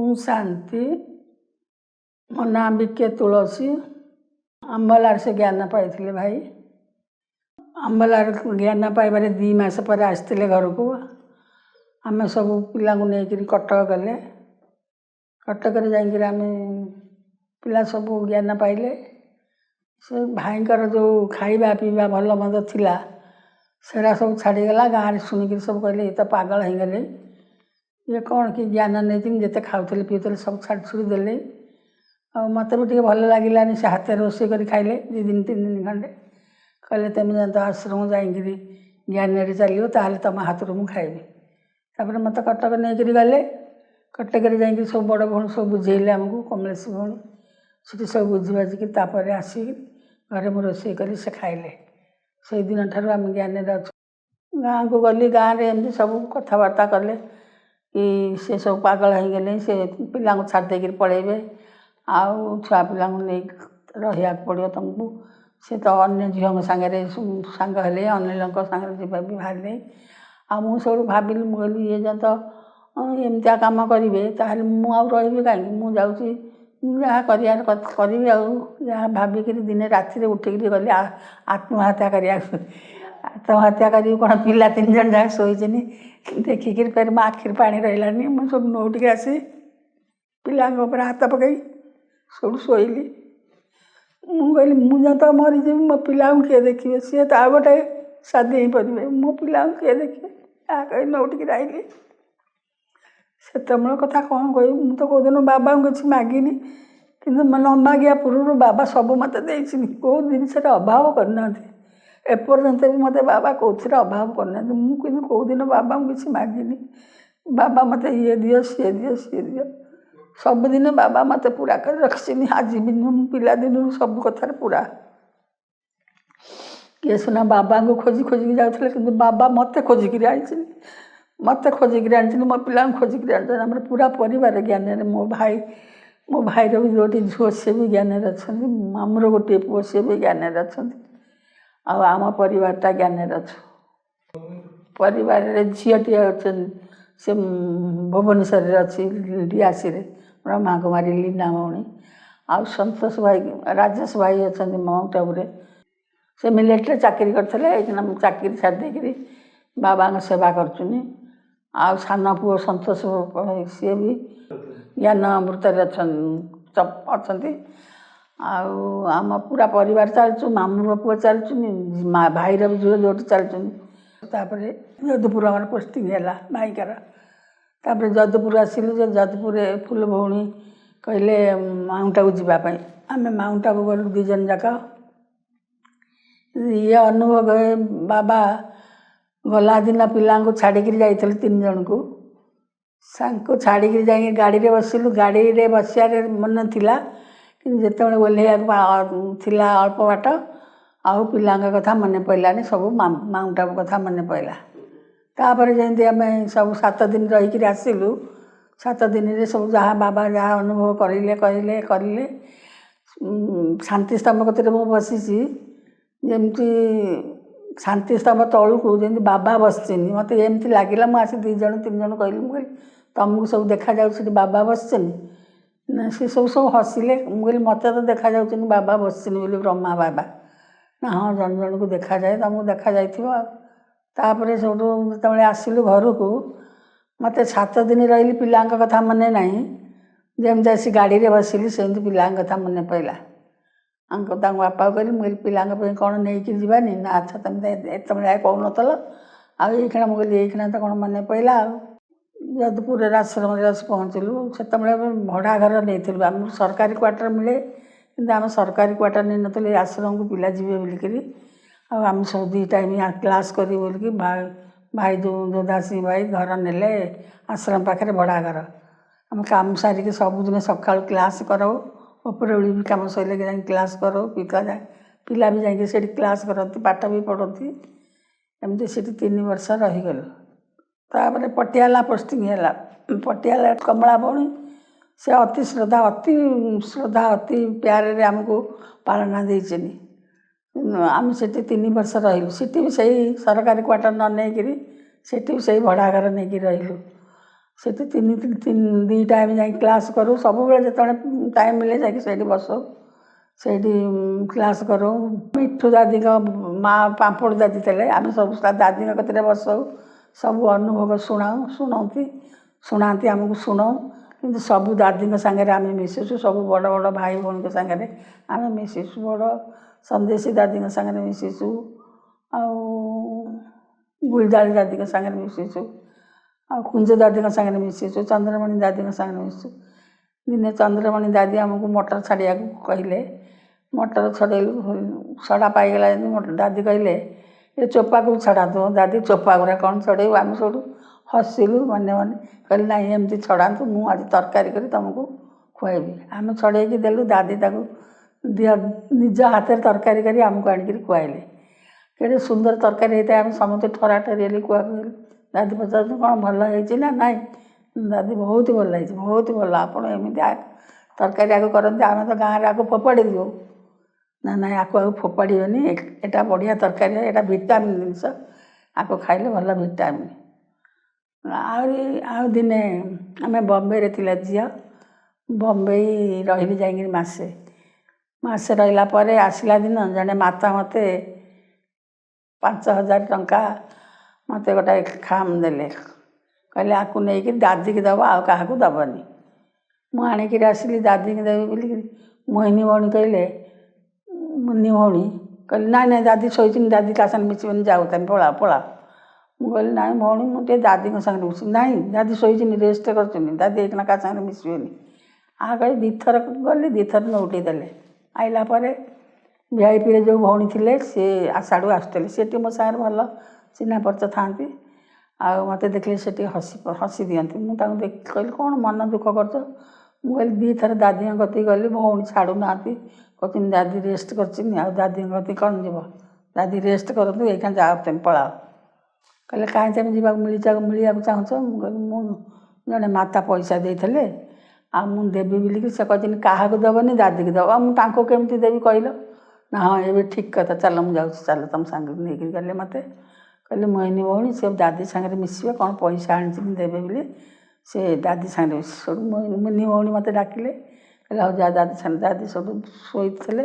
ओम शांति। मो ना बिके तुलसी। आंबलार से ज्ञान पाई भाई। आंबलार ज्ञान पाइबार 2 मास पर आसते घर को आम सब पिला नहीं कटक गले। कटक जाम पिला सब ज्ञान पाइले। से भाईकर जो खाइबा पीवा भल मंद थिला सेरा सब छाड़ीगला। गाँव में शुणिक सब कहले ये तो पागल हो गले, ये कौन कि ज्ञान नहीं जिते खाऊले पीते सब छाड़ छुड़ी देले। आ मत भी टे भल लगे से हाथ रोषे कर खाइले 2 दिन 3 दिन खंडे। कहले तुम जो आश्रम जाइए ज्ञान चलो ताल तुम हाथ रू खाइबी। तापर मत कटक नहीं गले। कटक जा सब बड़ भौणी सब बुझेले आमको कमलेश भौणी से सब बुझी बाजिक आसिक घरे मुझे रोषे कर से खाइले। से दिन ठार आम ज्ञान अच्छे। गाँव को गली गाँव में एमती सब कथबार्ता कले कि से सब पागल हो गले, से पिला छाड़ देकर पलैबे आउ छुआ पिला नहीं रहा पड़ो तुमको। से तो अन्य झील सागर सांग हेले अनिल सागर जीवा भी बाहर आ मु सब भाविली मुझे ये जो तो एमतिया कम करेंगे ताहले मुझे कहीं मुझे जहाँ करी भाविक दिन राति उठिक गली आत्महत्या कर आत्महत्या कर कौन पिला 3 जन जहाँ शोचनी देखिक फिर मो आखिर पानी रही मुझे सब नौटिक आसी पिला हाथ पकई सब शोली। मुझे मुझे तो मरीजी मो पिला किए देखिए सी तो आ गए शादी ही पड़े मो पिला किए देखिए कहीं नौटिक आइली। से कथा कौन कह मु तो कौदिन बाबा किसी मागिनी कि न मागिया पूर्व बाबा सब मत कौ जिनस अभाव करना एपर्यंत भी मत बाबा कौर अभाव करना। मुझे कौदिन बाबा किसी मागिनी बाबा मत ये दियो सी दियो सी दियो सबुदिन बाबा मत पूरा कर रखी। आज भी पिला दिन सब कथार पूरा किए सुना बाबा को खोजी खोजिक जाऊे कि बाबा मत खोजिक आई मत खोजिक आनी मो पिला खोजिक आम पूरा परिवार ज्ञान। मो भाईर भी गोटे झुओ सी भी ज्ञान अच्छा, मामूर गोटे पुओ सी भी ज्ञान अच्छा आम परिवारटा ज्ञान अच्छु। परिवार झीटी अच्छा से भुवनेश्वर अच्छी डीआसी ब्रह्मा कुमारी लीना भौणी आ संतोष भाई राजेश भाई अच्छा माउंट आबू से मिलिट्री चाकरी करते चाकरी छाड़ी बाबा सेवा करचुनी। आ सान पुओ संतोष सी भी ज्ञान अमृत अच्छा आम पूरा परिवार चलचु। मामूर पुओ चलचुनी भाईर भी झुओ जोटी चलचुनी। जदुपुर आम पोस्टिंग है भाईकार तापर जदुपुर आसिलु जदुपुर फुल भौणी कहले माउंट आबू जावाई आम माउंट आबू गलु 2 जन जाक। ये अनुभव बाबा गला दिन पिला छाड़िक जाइए 3 जन को छाड़िक जा गाड़ी में बसिलु। गाड़ी में बसार मन थिला कि जिते ओल्हैया अल्प बाट आउ पिला कथा मन पड़ानी सब माउंट आबू कथा मन पड़ा। तापर जमी आम सब 7 दिन रहीकि आसिलु। 7 दिन सब जहाँ बाबा जहाँ अनुभव करें करें शांति स्तंभ कतर मु बसी जमती शांति स्तंभ तलू को जमी बाबा बसनी मत एमती लगे मुझे 2 जन 3 जन कहली तुमको सब देखा जाऊँ बाबा बसनी सी सब सब हसिले। मुझे मत तो देखा जाऊँ बाबा बसनी बोली ब्रह्मा बाबा ना हाँ जन जन को देखा जाए तुमको देखा जापर सब जो आसिलु घर को मत 7 दिन रही पिला कथा मन ना जमी आसी गाड़ी में बसिली सेमती पिला कथा मन पड़ा। बापा कहली मुझे पिला कौन नहीं जावानी ना अच्छा तुम तुम कौन आईना मुझे ये तो कौन मन पड़ा। जदुपुर आश्रम पहुँचलु से भड़ा घर नहीं आम सरकारी क्वार्टर मिले कि आम सरकारी क्वार्टर नहीं नी आश्रम को पिला जी बोलिकी आम सब 2 टाइम क्लास करी बोलिकी भाई जो दासी भाई घर नेले आश्रम पाखे भड़ा घर आम काम सारिक सबुदिन सका क्लास कराऊ उपरबी भी कम सैले जा क्लास करो पिला भी जाकि क्लास करती पाठ भी पढ़ती एमती से 3 वर्ष रहीगलु। तापर पटियाला पोस्टिंग है पटियाला कमला भौणी से अति श्रद्धा अति प्यारे आमको पालना देचनी। आम से 3 वर्ष रहीलु सीटी भी सही सरकारी क्वार्टर न नहीं भी से भड़ा घर नहीं रहीलु। ସେଠି ଦି ଟାଇମ୍ ଯାଇକି କ୍ଲାସ୍ କରୁ। ସବୁବେଳେ ଯେତେବେଳେ ଟାଇମ୍ ମିଳେ ଯାଇକି ସେଇଠି ବସଉ, ସେଇଠି କ୍ଲାସ୍ କରୁ। ମିଠୁ ଦାଦିଙ୍କ ମା ପାମ୍ପଡ଼ ଦାଦି ଥିଲେ, ଆମେ ସବୁ ଦାଦିଙ୍କ କତିରେ ବସଉ, ସବୁ ଅନୁଭବ ଶୁଣାନ୍ତି ଆମକୁ ଶୁଣଉ। କିନ୍ତୁ ସବୁ ଦାଦିଙ୍କ ସାଙ୍ଗରେ ଆମେ ମିଶିଛୁ, ସବୁ ବଡ଼ ବଡ଼ ଭାଇ ଭଉଣୀଙ୍କ ସାଙ୍ଗରେ ଆମେ ମିଶିଛୁ। ବଡ଼ ସନ୍ଦେଶୀ ଦାଦିଙ୍କ ସାଙ୍ଗରେ ମିଶିଛୁ, ଆଉ ଗୁଲଜାଳି ଦାଦିଙ୍କ ସାଙ୍ଗରେ ମିଶିଛୁ, ଆଉ କୁଞ୍ଜ ଦାଦିଙ୍କ ସାଙ୍ଗରେ ମିଶିଛୁ, ଚନ୍ଦ୍ରମଣି ଦାଦିଙ୍କ ସାଙ୍ଗରେ ମିଶିଛୁ। ଦିନେ ଚନ୍ଦ୍ରମଣି ଦାଦି ଆମକୁ ମଟର ଛାଡ଼ିବାକୁ କହିଲେ, ମଟର ଛଡ଼େଇଲୁ, ଛଡ଼ା ପାଇଗଲା ଯେମିତି ଦାଦି କହିଲେ ଏ ଚୋପାକୁ ଛଡ଼ାନ୍ତୁ। ଦାଦି ଚୋପା ଗୁଡ଼ା କ'ଣ ଛଡ଼େଇବୁ? ଆମେ ସବୁଠୁ ହସିଲୁ ମନେ ମନେ, କହିଲେ ନାଇଁ ଏମିତି ଛଡ଼ାନ୍ତୁ, ମୁଁ ଆଜି ତରକାରୀ କରି ତୁମକୁ ଖୁଆଇବି। ଆମେ ଛଡ଼େଇକି ଦେଲୁ, ଦାଦି ତାକୁ ନିଜ ହାତରେ ତରକାରୀ କରି ଆମକୁ ଆଣିକରି ଖୁଆଇଲେ। କେଡ଼େ ସୁନ୍ଦର ତରକାରୀ ହେଇଥାଏ, ଆମେ ସମସ୍ତେ ଠରାଠରି ହେଲି ଖୁଆଖୁଆଇଲୁ। ଦାଦି ପଚାରୁଛୁ କ'ଣ ଭଲ ହେଇଛି ନା ନାଇଁ? ଦାଦି ବହୁତ ଭଲ ହେଇଛି, ବହୁତ ଭଲ, ଆପଣ ଏମିତି ତରକାରୀ ଆଗ କରନ୍ତି, ଆମେ ତ ଗାଁରେ ଆଗ ଫୋପାଡ଼ି ଦେଉ। ନା ନାଇଁ, ଆକୁ ଫୋପାଡ଼ିବେନି, ଏଇଟା ବଢ଼ିଆ ତରକାରୀ, ଏଇଟା ଭିଟାମିନ୍ ଜିନିଷ, ଆକୁ ଖାଇଲେ ଭଲ ଭିଟାମିନ୍। ଆଉ ଦିନେ ଆମେ ବମ୍ବେରେ ଥିଲା ଝିଅ, ବମ୍ବେ ରହିଲି ଯାଇକିରି ମାସେ ରହିଲା ପରେ ଆସିଲା ଦିନ ଜଣେ ମାତା ମୋତେ 5,000 ଟଙ୍କା ମୋତେ ଗୋଟାଏ ଖାମ୍ ଦେଲେ, କହିଲେ ଆକୁ ନେଇକି ଦାଦିକି ଦେବ, ଆଉ କାହାକୁ ଦେବନି। ମୁଁ ଆଣିକିରି ଆସିଲି ଦାଦିକି ଦେବି ବୋଲିକିରି। ମୋହିନୀ ଭଉଣୀ କହିଲେ, ମୁନି ଭଉଣୀ କହିଲେ ନାଇଁ ନାଇଁ ଦାଦି ଶୋଇଛନ୍ତି, ଦାଦି କାହା ସାଙ୍ଗରେ ମିଶିବନି, ଯାଉ ତମେ ପଳାଅ। ମୁଁ କହିଲି ନାଇଁ ଭଉଣୀ, ମୁଁ ଟିକେ ଦାଦିଙ୍କ ସାଙ୍ଗରେ ମିଶିବି। ନାଇଁ, ଦାଦି ଶୋଇଛନ୍ତି, ରେଷ୍ଟ କରିଛନ୍ତି, ଦାଦି ଏଇଖିଣା କାହା ସାଙ୍ଗରେ ମିଶିବେନି। କହି 2 ଥର ଗଲି, 2 ଥର ନଉଟେଇ ଦେଲେ। ଆଇଲା ପରେ ଭିଆଇପିରେ ଯେଉଁ ଭଉଣୀ ଥିଲେ ସେ ଆଷାଢ଼ୁ ଆସୁଥିଲେ, ସେଠି ମୋ ସାଙ୍ଗରେ ଭଲ ଚିହ୍ନା ପରିଚୟ ଥାନ୍ତି। ଆଉ ମୋତେ ଦେଖିଲେ ସେଠି ହସି ଦିଅନ୍ତି। ମୁଁ ତାଙ୍କୁ କହିଲି କ'ଣ ମନ ଦୁଃଖ କରୁଛ? ମୁଁ କହିଲି 2 ଥର ଦାଦିଙ୍କ କତିକି ଗଲି, ଭଉଣୀ ଛାଡ଼ୁନାହାନ୍ତି, କହୁଛନ୍ତି ଦାଦି ରେଷ୍ଟ କରିଛନ୍ତି, ଆଉ ଦାଦିଙ୍କ କତିକି କ'ଣ ଯିବ? ଦାଦି ରେଷ୍ଟ କରନ୍ତୁ, ଏଇଖିଣା ଯାଅ ତମେ ପଳାଅ। କହିଲେ କାହିଁ ତମେ ମିଳିବାକୁ ଚାହୁଁଛ? ମୁଁ କହିଲି ମୁଁ ଜଣେ ମାତା ପଇସା ଦେଇଥିଲେ, ଆଉ ମୁଁ ଦେବି ବୋଲିକି ସେ କହିଛନ୍ତି କାହାକୁ ଦେବନି, ଦାଦିକି ଦେବ। ଆଉ ମୁଁ ତାଙ୍କୁ କେମିତି ଦେବି କହିଲ? ନା ହଁ, ଏବେ ଠିକ୍ କଥା, ଚାଲ ମୁଁ ଯାଉଛି, ଚାଲ ତମ ସାଙ୍ଗରେ ନେଇକିରି ଗଲେ। ମୋତେ କହିଲେ ମୋହିନୀ ଭଉଣୀ ସେ ଦାଦି ସାଙ୍ଗରେ ମିଶିବେ, କ'ଣ ପଇସା ଆଣିଛନ୍ତି ଦେବେ ବୋଲି, ସେ ଦାଦି ସାଙ୍ଗରେ ମିଶି। ସେଠୁ ମୋହିନୀ ଭଉଣୀ ମୋତେ ଡାକିଲେ, କହିଲେ ହଉ ଯା ଦାଦି ସାଙ୍ଗରେ। ଦାଦି ସେଠୁ ଶୋଇଥିଲେ,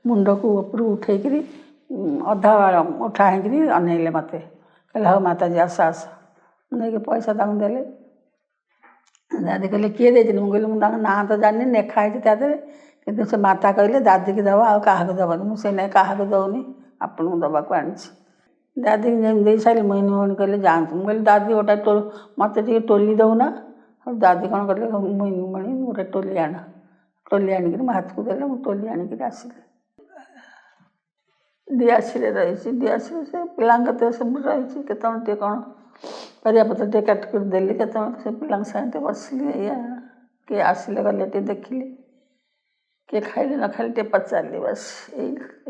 ମୁଣ୍ଡକୁ ଉପରୁ ଉଠେଇକିରି ଅଧା ଉଠା ହେଇକିରି ଅନେଇଲେ ମୋତେ, କହିଲେ ହଉ ମାତାଜୀ ଆସ। ନେଇକି ପଇସା ତାଙ୍କୁ ଦେଲେ। ଦାଦି କହିଲେ କିଏ ଦେଇଥିଲି? ମୁଁ କହିଲି ମୁଁ ତାଙ୍କ ନାଁ ତ ଜାଣିନି, ଲେଖା ହେଇଛି ତା ଦେହରେ, କିନ୍ତୁ ସେ ମାତା କହିଲେ ଦାଦିକି ଦେବ, ଆଉ କାହାକୁ ଦେବନି। ମୁଁ ସେଇ ନାଇଁ କାହାକୁ ଦେଉନି, ଆପଣଙ୍କୁ ଦେବାକୁ ଆଣିଛି। ଦାଦିକି ଯେମିତି ଦେଇ ସାରିଲି, ମୋହିନୀ ଭଉଣୀ କହିଲେ ଯାଆନ୍ତୁ। ମୁଁ କହିଲି ଦାଦି ଗୋଟେ ମୋତେ ଟିକେ ଟୋଲି ଦେଉନା। ଆଉ ଦାଦି କ'ଣ କଲେ, ମୋହିନୀ ଭଉଣୀ ଗୋଟେ ଟୋଲି ଆଣ। ଟୋଲି ଆଣିକିରି ମୋ ହାତକୁ ଦେଲେ, ମୁଁ ଟୋଲି ଆଣିକିରି ଆସିଲି। ଦିଆସିରେ ରହିଛି, ଦିଆସିରେ ସେ ପିଲାଙ୍କ କତିରେ ସବୁ ରହିଛି। କେତେବେଳେ ଟିକେ କ'ଣ ପରିବାପତ୍ର ଟିକେ କାଟିକରି ଦେଲି, କେତେବେଳେ ସେ ପିଲାଙ୍କ ସାଙ୍ଗେ ଟିକେ ବସିଲି। ଏଇଆ, କିଏ ଆସିଲେ ଗଲେ ଟିକେ ଦେଖିଲି, କିଏ ଖାଇଲେ ନ ଖାଇଲେ ଟିକେ ପଚାରିଲି, ବାସ୍।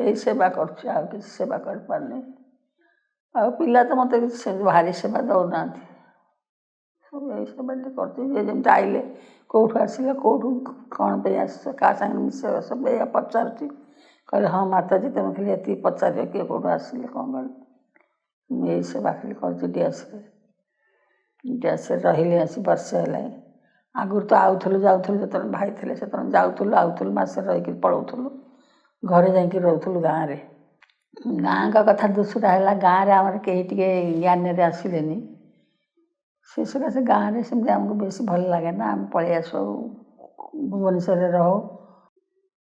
ଏଇ ସେବା କରୁଛି, ଆଉ କିଛି ସେବା କରିପାରୁନି। ଆଉ ପିଲା ତ ମୋତେ କିଛି ଭାରି ସେବା ଦେଉନାହାନ୍ତି, ସବୁ ଏଇ ସେବା ଟିକେ କରୁଛି। ଯିଏ ଯେମିତି ଆଇଲେ, କେଉଁଠୁ ଆସିଲେ, କେଉଁଠୁ କ'ଣ ପାଇଁ ଆସିଛ, କାହା ସାଙ୍ଗରେ ମିଶିବ, ସବୁ ଏଇଆ ପଚାରୁଛି। କହିଲେ ହଁ ମାତାଜୀ, ତୁମେ ଖାଲି ଏତିକି ପଚାରିବ, କିଏ କେଉଁଠୁ ଆସିଲେ, କ'ଣ କଲେ। ମୁଁ ଏଇ ସେବା ଖାଲି କରୁଛି ଡିଆସିରେ ରହିଲି ଆସି ବର୍ଷେ ହେଲାଣି। ଆଗରୁ ତ ଆଉଥିଲୁ ଯାଉଥିଲୁ, ଯେତେବେଳେ ଭାଇ ଥିଲେ ସେତେବେଳେ ଯାଉଥିଲୁ ଆଉଥିଲୁ, ମାସେ ରହିକି ପଳାଉଥିଲୁ, ଘରେ ଯାଇକି ରହୁଥିଲୁ ଗାଁରେ। ଗାଁଙ୍କ କଥା ଦୋଷଟା ହେଲା, ଗାଁରେ ଆମର କେହି ଟିକେ ଜ୍ଞାନରେ ଆସିଲେନି, ସେ ସକାଶେ ଗାଁରେ ସେମିତି ଆମକୁ ବେଶୀ ଭଲ ଲାଗେ ନା। ଆମେ ପଳେଇ ଆସୁ, ଭୁବନେଶ୍ୱରରେ ରହୁ,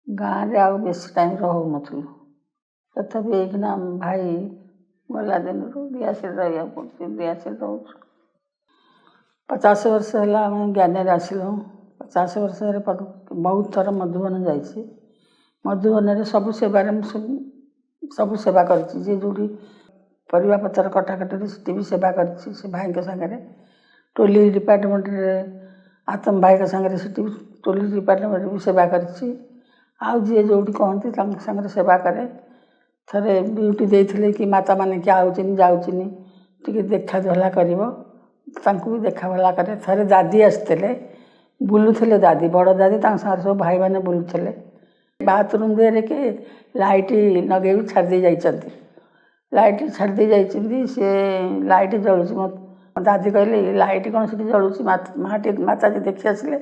ଗାଁରେ ଆଉ ବେଶୀ ଟାଇମ୍ ରହୁନଥିଲୁ। ତଥାପି ଏଇଖିନା ଭାଇ ଗଲା ଦିନରୁ ଡିଆସିରେ ରହିବାକୁ ପଡ଼ୁଛି, ଡିଆସିରେ ରହୁଛୁ। 50 ବର୍ଷ ହେଲା ଆମେ ଜ୍ଞାନରେ ଆସିଲୁ। 50 ବର୍ଷରେ ବହୁତ ଥର ମଧୁବନ ଯାଇଛି। ମଧୁବନରେ ସବୁ ସେବାରେ ମୁଁ ସବୁ ସେବା କରିଛି। ଯିଏ ଯେଉଁଠି ପରିବାପତ୍ର କଟାକଟିରେ ସେଠି ବି ସେବା କରିଛି ସେ ଭାଇଙ୍କ ସାଙ୍ଗରେ। ଟୋଲି ଡିପାର୍ଟମେଣ୍ଟରେ ଆତମ ଭାଇଙ୍କ ସାଙ୍ଗରେ ସେଠି ବି ଟୋଲି ଡିପାର୍ଟମେଣ୍ଟରେ ବି ସେବା କରିଛି। ଆଉ ଯିଏ ଯେଉଁଠି କହନ୍ତି ତାଙ୍କ ସାଙ୍ଗରେ ସେବା କରେ। ଥରେ ଡ୍ୟୁଟି ଦେଇଥିଲେ କି ମାତାମାନେ କିଏ ଆଉଚିନି ଯାଉଚିନି ଟିକେ ଦେଖା ଧଲା କରିବ, ତାଙ୍କୁ ବି ଦେଖା ଭଲା କରେ। ଥରେ ଦାଦି ଆସିଥିଲେ, ବୁଲୁଥିଲେ ଦାଦି, ବଡ଼ ଦାଦି, ତାଙ୍କ ସାଙ୍ଗରେ ସବୁ ଭାଇମାନେ ବୁଲୁଥିଲେ। ବାଥରୁମ୍ ଦେହରେ କି ଲାଇଟ୍ ଲଗେଇକି ଛାଡ଼ି ଦେଇ ଯାଇଛନ୍ତି। ଲାଇଟ୍ ଛାଡ଼ି ଦେଇ ଯାଇଛନ୍ତି, ସେ ଲାଇଟ୍ ଜଳୁଛି, दादी कहले ये लाइट कौन से जलुची माताजी देखी आसिले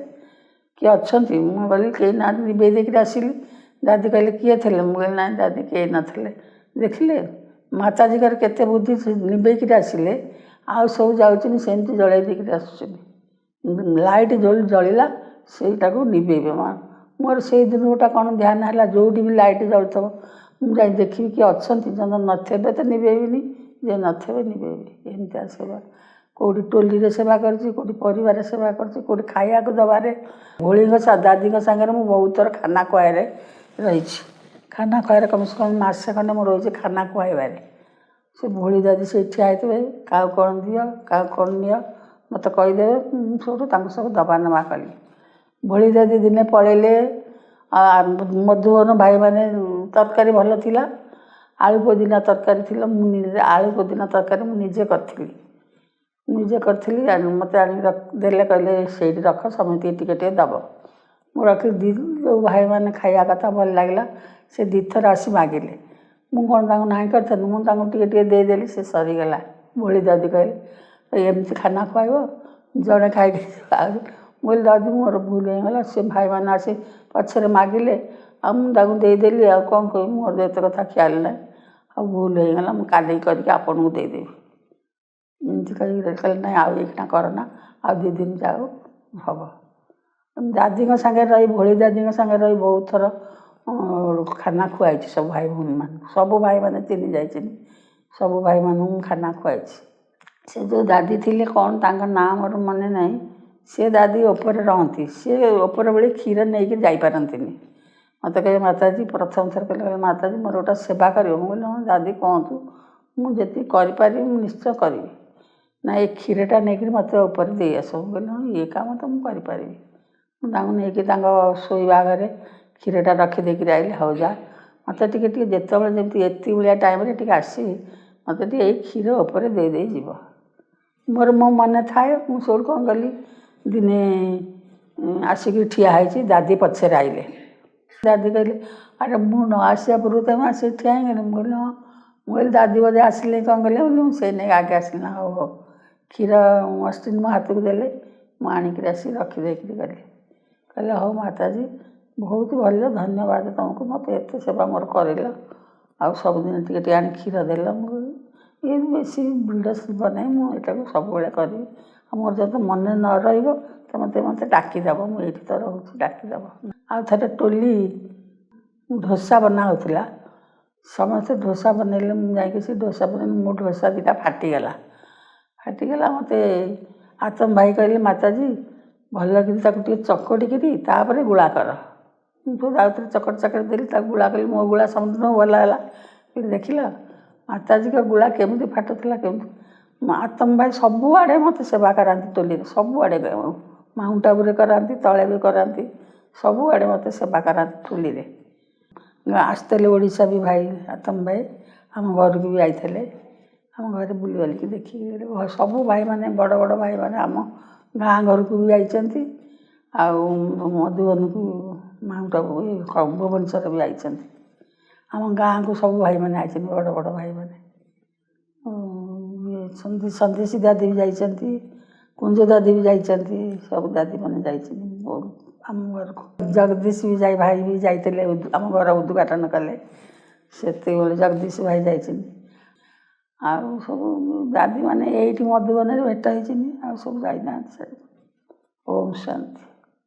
किए अच्छा मुझे कहली कई ना निबे देकर आसिली दादी कहले किए थे मुझे ना दादी कई नथिले देखिले माताजी घर केते बुद्धि निबेक आसिले आउ सब जाऊँ सेमती जल देकर आसुच्च लाइट जो जलिला सेटा को निबेबे माँ मोर से दिन गोटा कौन ध्यान है जोटी भी लाइट जलुव मुझे देखी किए अच्छा जन नथे तो निबेबिनी जे नथे निबेबी एमती सेवा कौटी टोली सेवा करती परिवार सेवा करती खाया दबारे भोली दादी सागर मुझे बहुत थर खाना खुआए रही खाना खुआए कम से कम मसे खंडे मुझे रही खाना खुआबारे से भोली दादी से ठिया थे क्या कौन दियो क्या कौन नियो मत कहीदे सब सब दबा नवा कली भोली दादी दिने पलैले मधुबन भाई मैंने तरकारी भल थी आलू पुदीना तरकारी थी मुझे आलू पुदीना तरकारी मुझे करी मत देले कहले से रख समिति टे दब मुझे रखी जो भाई मैंने खाया कथा भल लगे से दीथर आसी मागिले मुझे कौन ना कर मुझे देदेली से सरीगला भोली दादी कहले एमती खाना खुआब जड़े खाई मुझे दादी मोर भूल होगा से भाई मैंने आसी पछरे मागिले देदेली आ कौन कह मोर एत कथा ख्याल ना आ भूल होगा मुझे काली करके आपन को देदेवी एमती कह ना आना करना आ 2 दिन जाओ हम दादी सागे रही भोली दादी सागे रही बहुत थर खाना खुआई सब भाई भौणी मान सब भाई मैंने चिन्ह जाइए सब भाई मान खाना खुआई से जो दादी थी कौन तांका ना मोर मन ना सी दादी ऊपर रहती सी ऊपर बेले क्षीर नहीं कि जापारती मत कहे माताजी प्रथम थर कहले माताजी मोर गोटा सेवा कर हाँ दादी कहतु मुझे करी निश्चय करी ना ये क्षीरटा नहीं मत ऊपर दे आस कहले हाँ ये काम तो मुझे नहीं शोवा घरे क्षीरटा रखिदेक आइले हो जा मत जिते जमी एति भाया टाइम आसी मत क्षीर उपर दे जीव मोर मो मन थाए मुझे कौन कली दिने आसिक ठियाई दादी पछे आइले दादी कहले अरे मुझे न आसा पूर्व तुम आसिक ठिया कहले हाँ मुझे दादी बोधे आसिले कौन कले से नहीं आगे आसना हो हो क्षीर अस्टिन मो हाथ को देले मुझे आसिक रखिदेक गली कहले हो माताजी बहुत भल धन्यवाद तुमको मत एत सेवा मोर कर सबुदिन टे आनी क्षीर देल ये बेसी बिल्डस बनाए मुझे सब करी मोर जब मन न रत मत डाकीदेव मुझे तो रोचे डाकीदेव आ थे टोली ढोसा बनाऊला समस्ते ढोसा बनइले मुझे ढोसा बन मो ढोसा 2टा फाटीगला मत आतम भाई कहले माताजी भल कि चकटिकी तापर गुला कर मुझे चकट चकट देली गुला कली मो गुला समझ भल है फिर देखिल माताजी का गुला केमी फाटुला केमी आतम भाई सबुआड़े मत सेवा कराती टोली सबुआड़े माउंट आबू कराती तले भी कराती सबुआड़े मत सेवा कराती टोली आसते ओडिशा भी भाई आतम भाई आम घर को भी आते आम घर बुली बालिकी देखिए सब भाई मैंने बड़ बड़ भाई मैंने आम गाँ घर को भी जाइंट आ मधुबन को माउंट आबू भुवनेश्वर भी आइंट आम गाँ को सब भाई मैंने आइंट बड़ बड़ भाई मैंने संदेशी दादी भी जाइंट कुंज दादी भी जाइंट सब दादी मैंने जाम घर को जगदीश भी जाए भाई भी जाते आम घर उद्घाटन कले से जगदीश भाई जाइंट आ सब दादी मैंने ये मधुबन भेट हो सब जाना ओम शांति।